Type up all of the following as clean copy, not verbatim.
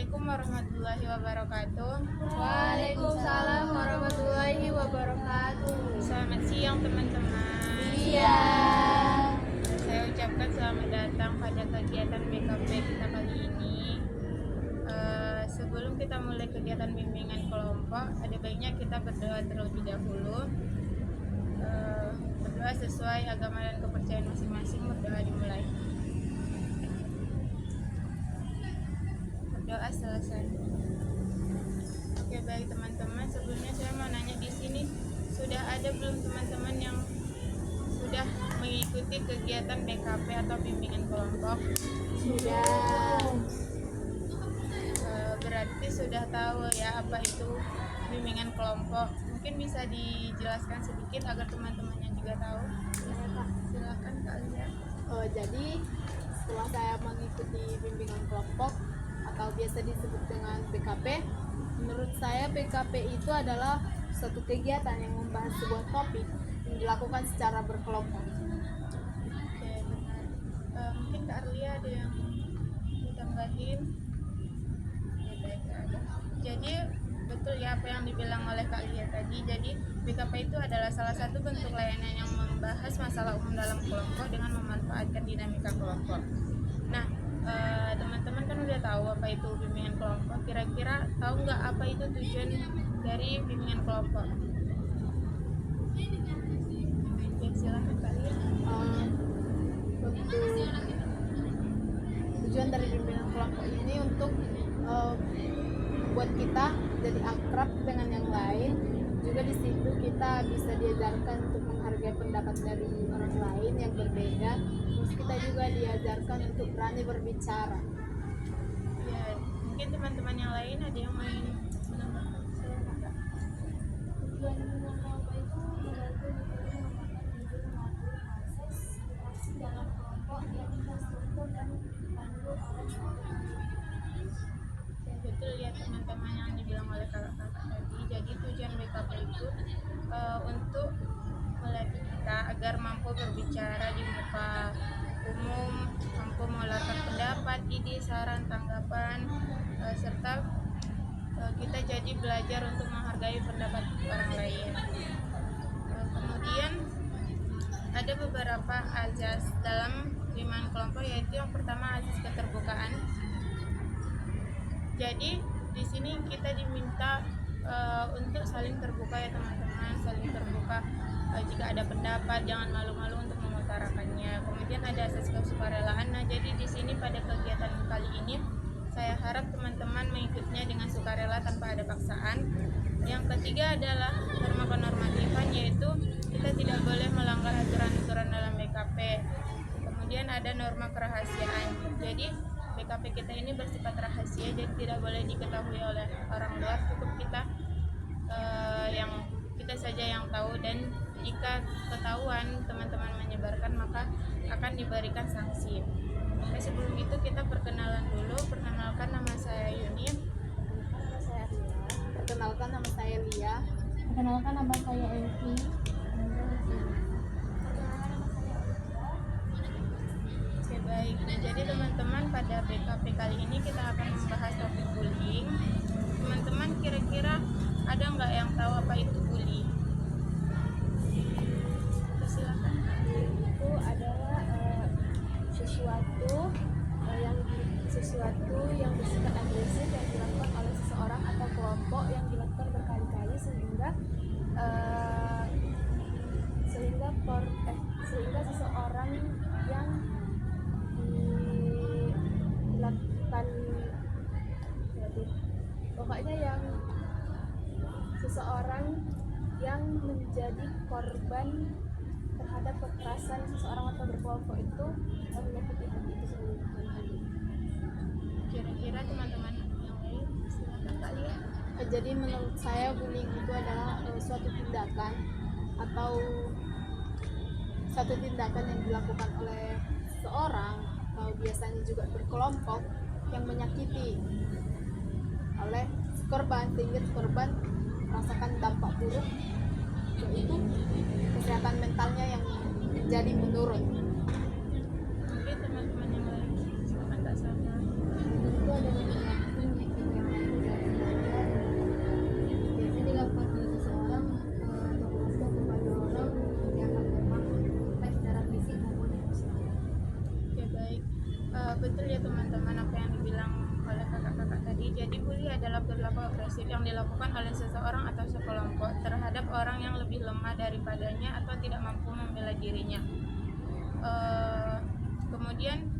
Assalamualaikum warahmatullahi wabarakatuh. Waalaikumsalam warahmatullahi wabarakatuh. Selamat siang teman-teman. Iya. Saya ucapkan selamat datang pada kegiatan BKP kita kali ini. Sebelum kita mulai kegiatan bimbingan kelompok, ada baiknya kita berdoa terlebih dahulu. Berdoa sesuai agama dan kepercayaan masing-masing. Berdoa dimulai. Berdoa selesai. Oke, baik teman-teman. Sebelumnya saya mau nanya, di sini sudah ada belum teman-teman yang sudah mengikuti kegiatan BKP atau bimbingan kelompok? Sudah. Berarti sudah tahu ya apa itu bimbingan kelompok. Mungkin bisa dijelaskan sedikit agar teman-temannya juga tahu. Silakan Kak Lia. Jadi setelah saya mengikuti bimbingan kelompok atau biasa disebut dengan BKP, menurut saya BKP itu adalah suatu kegiatan yang membahas sebuah topik yang dilakukan secara berkelompok. Oke, benar. Mungkin Kak Arlia ada yang ditambahin? Ya, baik, Kak Arlia. Jadi betul ya apa yang dibilang oleh Kak Lia tadi. Jadi BKP itu adalah salah satu bentuk layanan yang membahas masalah umum dalam kelompok dengan memanfaatkan dinamika kelompok. Nah, teman-teman kan udah tahu apa itu bimbingan kelompok. Kira-kira tahu nggak apa itu tujuan dari bimbingan kelompok? Ya, silakan Kak Lia. Tujuan dari bimbingan kelompok ini untuk buat kita jadi akrab dengan yang lain. Juga di situ kita bisa diajarkan untuk menghargai pendapat dari orang lain yang berbeda. Terus kita juga diajarkan untuk berani berbicara. Ya, mungkin teman-teman yang lain ada yang main menambahkan. Silakan, Kak. Tujuan bimbingan kelompok itu membantu mengatur proses interaksi dalam kelompok yang terstruktur dan dipandu oleh kelompok. Betul ya teman-teman yang dibilang oleh kakak-kakak tadi. Jadi tujuan BKP itu untuk melatih kita agar mampu berbicara di muka umum, mampu mengeluarkan pendapat, ide, saran, tanggapan, serta kita jadi belajar untuk menghargai pendapat orang lain. Kemudian ada beberapa azas dalam bimbingan kelompok, yaitu yang pertama azas keterbukaan. Jadi di sini kita diminta untuk saling terbuka ya teman-teman, saling terbuka. Jika ada pendapat jangan malu-malu untuk mengutarakannya. Kemudian ada asas kesukarelaan. Nah, jadi di sini pada kegiatan kali ini saya harap teman-teman mengikutinya dengan sukarela tanpa ada paksaan. Yang ketiga adalah norma kenormatifan, yaitu kita tidak boleh melanggar aturan-aturan dalam BKP. Kemudian ada norma kerahasiaan. Jadi BKP kita ini bersifat rahasia, jadi tidak boleh diketahui oleh orang luar. Cukup kita yang kita saja yang tahu, dan jika ketahuan teman-teman menyebarkan maka akan diberikan sanksi. Oke, sebelum itu kita perkenalan dulu. Perkenalkan, nama saya Yuni. Nama saya Ria. Perkenalkan, nama saya Lia. Perkenalkan, nama saya Elvi. Oke, baik. Nah, jadi teman-teman, pada BKP kali ini kita akan membahas topik bullying. Teman-teman kira-kira ada nggak yang tahu apa itu bullying? Silakan. Itu adalah sesuatu yang bersifat agresif yang dilakukan oleh seseorang atau kelompok yang dilakukan berkali-kali sehingga seseorang yang dilakukan seseorang yang menjadi korban terhadap kekerasan seseorang atau berkelompok itu menyakiti hati itu sendiri. Kira-kira teman-teman yang lain, silakan Kak Lia. Jadi menurut saya bullying itu adalah suatu tindakan yang dilakukan oleh seseorang atau biasanya juga berkelompok yang menyakiti oleh korban, sehingga korban merasakan dampak buruk, yaitu kesehatan mentalnya yang menjadi menurun. Mungkin teman-teman yang lain, silakan Kak Sama. Itu adalah Betul ya teman-teman apa yang dibilang oleh kakak-kakak tadi. Jadi bully adalah perilaku agresif yang dilakukan oleh seseorang atau sekelompok terhadap orang yang lebih lemah daripadanya atau tidak mampu membela dirinya. Kemudian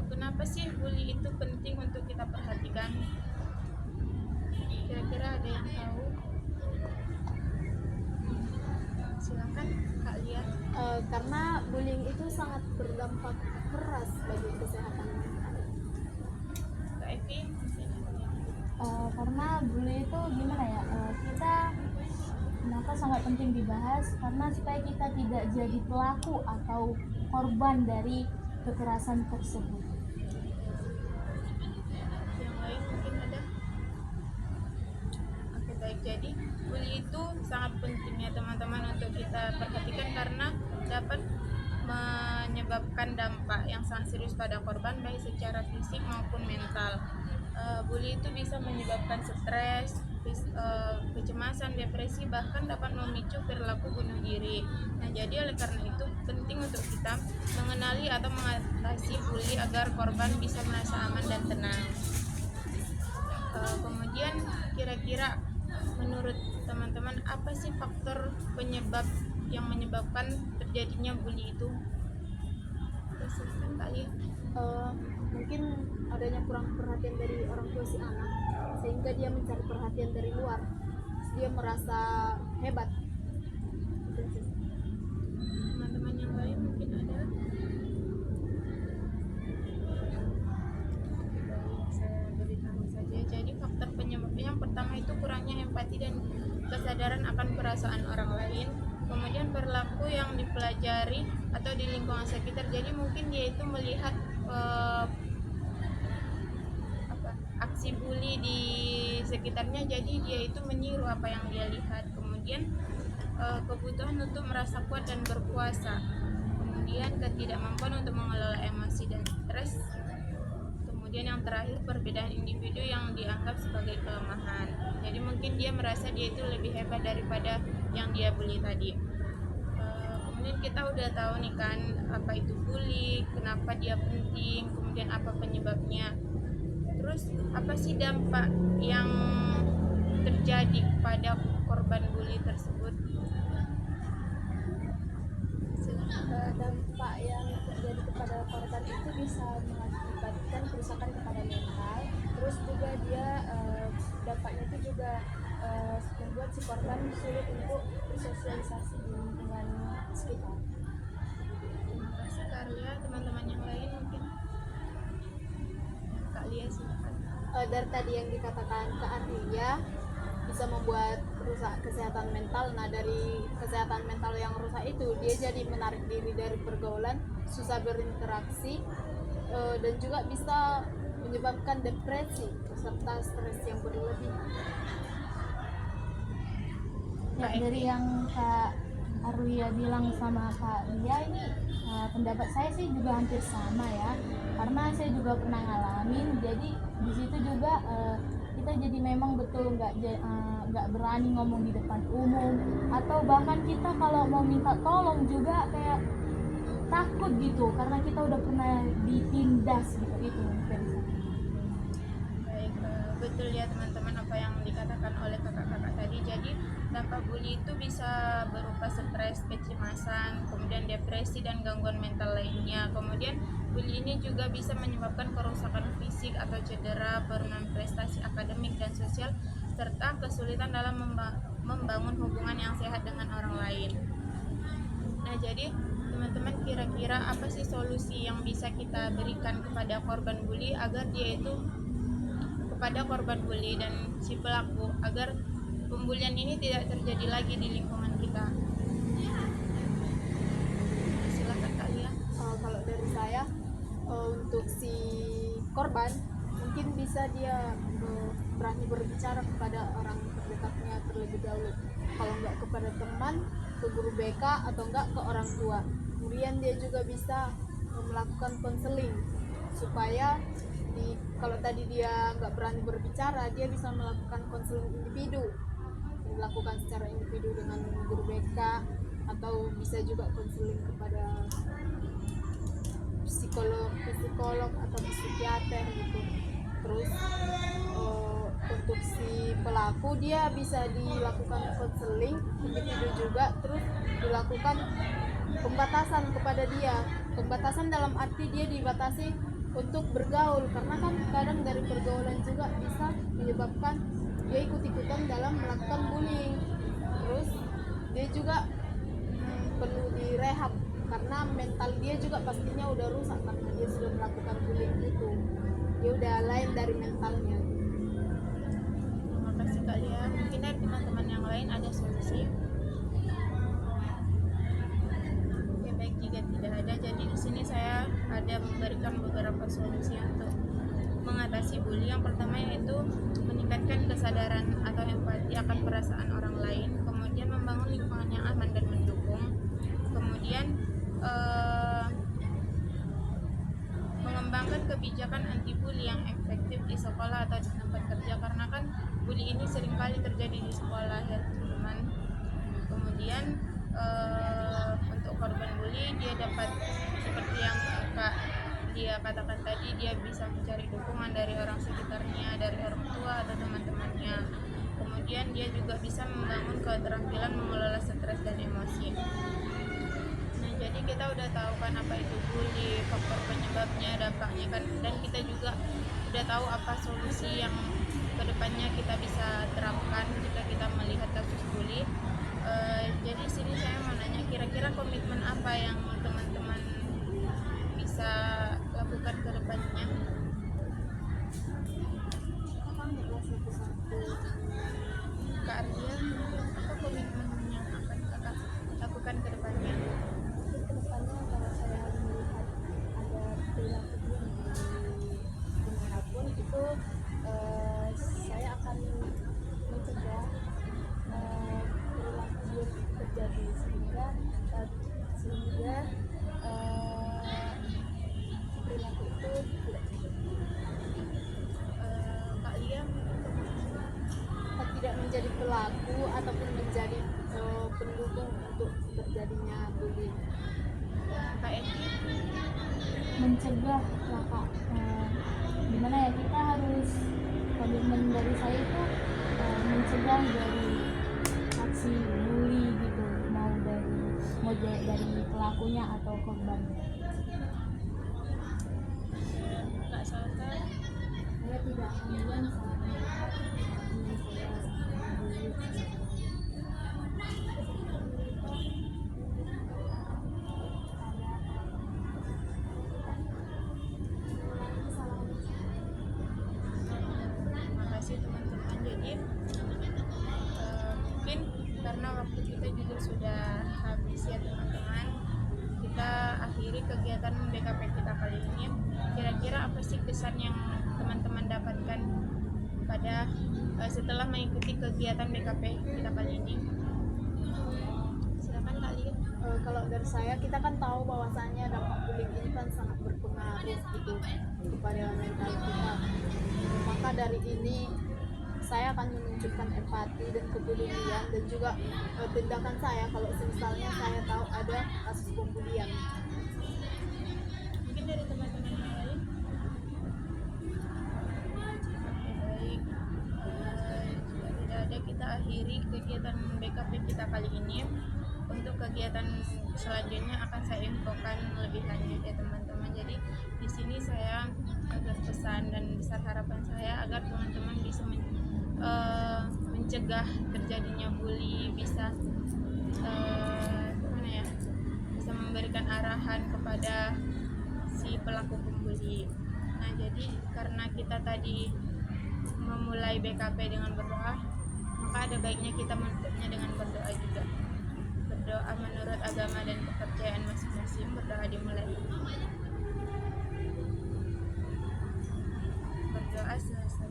kenapa sih bully itu penting untuk kita perhatikan? Kira-kira ada yang tahu? Silakan Kak Lia. Karena bullying itu sangat berdampak keras bagi kesehatan mental. Kak Evi. Karena bully itu gimana ya, kita kenapa sangat penting dibahas, karena supaya kita tidak jadi pelaku atau korban dari kekerasan tersebut. Yang lain mungkin ada. Oke baik, jadi bully itu sangat penting ya teman-teman untuk kita perhatikan karena dapat menyebabkan dampak yang sangat serius pada korban baik secara fisik maupun mental. Bully itu bisa menyebabkan stres, kecemasan, depresi, bahkan dapat memicu perilaku bunuh diri. Nah, jadi oleh karena itu penting untuk kita mengenali atau mengatasi bully agar korban bisa merasa aman dan tenang. Kemudian kira-kira menurut teman-teman apa sih faktor penyebab yang menyebabkan terjadinya bully itu? Silakan kali. Mungkin adanya kurang perhatian dari orang tua si anak, sehingga dia mencari perhatian dari luar. Dia merasa hebat. Teman-teman yang lain mungkin ada. Baik, saya beritahu saja. Jadi faktor penyebabnya yang pertama itu kurangnya empati dan kesadaran akan perasaan orang lain. Kemudian perilaku yang dipelajari atau di lingkungan sekitar. Jadi mungkin dia itu melihat aksi bully di sekitarnya, jadi dia itu meniru apa yang dia lihat. Kemudian kebutuhan untuk merasa kuat dan berkuasa, kemudian ketidakmampuan untuk mengelola emosi dan stres, kemudian yang terakhir perbedaan individu yang dianggap sebagai kelemahan. Jadi mungkin dia merasa dia itu lebih hebat daripada yang dia bully tadi. Kemudian kita udah tahu nih kan apa itu bully, kenapa dia penting, kemudian apa penyebabnya. Terus apa sih dampak yang terjadi pada korban bully tersebut? Dampak yang terjadi kepada korban itu bisa mengakibatkan kerusakan kepada mental, terus juga dia dampaknya itu juga membuat si korban sulit untuk bersosialisasi di lingkungan sekitar. Terima kasih Kak Lia. Teman-teman yang lain mungkin Kak Lia silakan. Dari tadi yang dikatakan Kak Arlia bisa membuat rusak kesehatan mental. Nah, dari kesehatan mental yang rusak itu dia jadi menarik diri dari pergaulan, susah berinteraksi, dan juga bisa menyebabkan depresi serta stres yang berlebih. Ya, dari yang Kak Arlia bilang sama Kak Lia ini, pendapat saya sih juga hampir sama ya, karena saya juga pernah ngalamin. Jadi di situ juga kita jadi memang betul nggak berani ngomong di depan umum, atau bahkan kita kalau mau minta tolong juga kayak takut gitu karena kita udah pernah ditindas gitu itu. Baik, betul ya teman-teman apa yang dikatakan oleh kakak-kakak tadi. Jadi dampak bully itu bisa berupa stres, kecemasan, kemudian depresi dan gangguan mental lainnya. Kemudian bully ini juga bisa menyebabkan kerusakan fisik atau cedera, penurunan prestasi akademik dan sosial, serta kesulitan dalam membangun hubungan yang sehat dengan orang lain. Nah, jadi teman-teman kira-kira apa sih solusi yang bisa kita berikan kepada korban bully agar dia itu kepada korban bully dan si pelaku agar pembulian ini tidak terjadi lagi di lingkungan kita? Silakan Kak Lia. Kalau dari saya, untuk si korban mungkin bisa dia berani berbicara kepada orang terdekatnya terlebih dahulu. Kalau enggak kepada teman, ke guru BK, atau enggak ke orang tua. Kemudian dia juga bisa melakukan konseling supaya kalau tadi dia nggak berani berbicara, dia bisa melakukan konseling individu, dilakukan secara individu dengan guru BK, atau bisa juga konseling kepada psikolog psikolog atau psikiater gitu. Terus untuk si pelaku dia bisa dilakukan konseling, begitu juga terus dilakukan pembatasan kepada dia. Pembatasan dalam arti dia dibatasi untuk bergaul, karena kan kadang dari pergaulan juga bisa menyebabkan dia ikut-ikutan dalam melakukan bullying. Terus dia juga perlu direhab karena mental dia juga pastinya udah rusak karena dia sudah melakukan bullying itu. Dia udah lain dari mentalnya. Terima kasih Kak Lia. Mungkin dari teman-teman yang lain ada solusi. Oke, baik, jika tidak ada, jadi di sini saya ada memberikan beberapa solusi untuk mengatasi bully. Yang pertama yaitu meningkatkan kesadaran atau empati akan perasaan orang lain, kemudian membangun lingkungan yang aman dan mendukung, kemudian mengembangkan kebijakan anti bully yang efektif di sekolah atau di tempat kerja, karena kan bully ini seringkali terjadi di sekolah ya teman-teman. Kemudian untuk korban bully dia dapat seperti yang Kak dia katakan tadi, dia bisa mencari dukungan dari orang sekitarnya, dari orang tua atau teman-temannya. Kemudian dia juga bisa membangun keterampilan mengelola stres dan emosi. Nah, jadi kita udah tahu kan apa itu bully, faktor penyebabnya, dampaknya kan, dan kita juga udah tahu apa solusi yang kedepannya kita bisa terapkan jika kita melihat kasus bully. Jadi sini saya mau nanya, kira-kira komitmen apa yang teman-teman bisa lakukan ke depannya? Kak Ardia, apa komitmen yang akan kakak lakukan ke depannya? Kedepannya kalau saya melihat ada perilaku dimanapun itu, saya akan mencegah perilaku terjadi sehingga perilaku itu tidak Kak Lia, tidak menjadi pelaku ataupun menjadi pendukung untuk terjadinya bullying. Kak Eti, mencegah lah Kak. Gimana ya, kita harus, komitmen dari saya itu mencegah dari aksi bully gitu, mau dari pelakunya atau korbannya. Kak Salsa, Saya tidak kemudian saat melihat teman saya bully. terima kasih teman-teman. Jadi mungkin karena waktu kita juga sudah habis ya teman-teman, kita akhiri kegiatan BKP kita kali ini. Kira-kira apa sih kesan yang teman-teman dapatkan pada setelah mengikuti kegiatan BKP kita kali ini? Silakan Kak Lia. Kalau dari saya, kita kan tahu bahwasannya dampak bullying ini kan sangat berpengaruh gitu kepada mental kita. Maka dari ini saya akan menunjukkan empati dan kepedulian dan juga tindakan saya kalau misalnya saya tahu ada kasus pembulian. Mungkin dari teman-teman yang lain. Oke, baik. Jika tidak ada, kita akhiri kegiatan BKP kita kali ini. Untuk kegiatan selanjutnya akan saya infokan lebih lanjut ya teman-teman. Jadi di sini saya berpesan dan besar harapan saya agar teman-teman bisa mencegah terjadinya bully, bisa bisa memberikan arahan kepada si pelaku pembuli. Nah, jadi karena kita tadi memulai BKP dengan berdoa, maka ada baiknya kita menutupnya dengan berdoa juga. Berdoa menurut agama dan kepercayaan masing-masing. Berdoa dimulai. Berdoa selesai.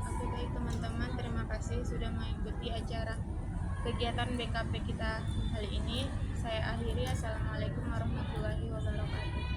Oke, baik teman-teman, terima kasih sudah mengikuti acara kegiatan BKP kita kali ini. Saya akhiri. Assalamualaikum warahmatullahi wabarakatuh.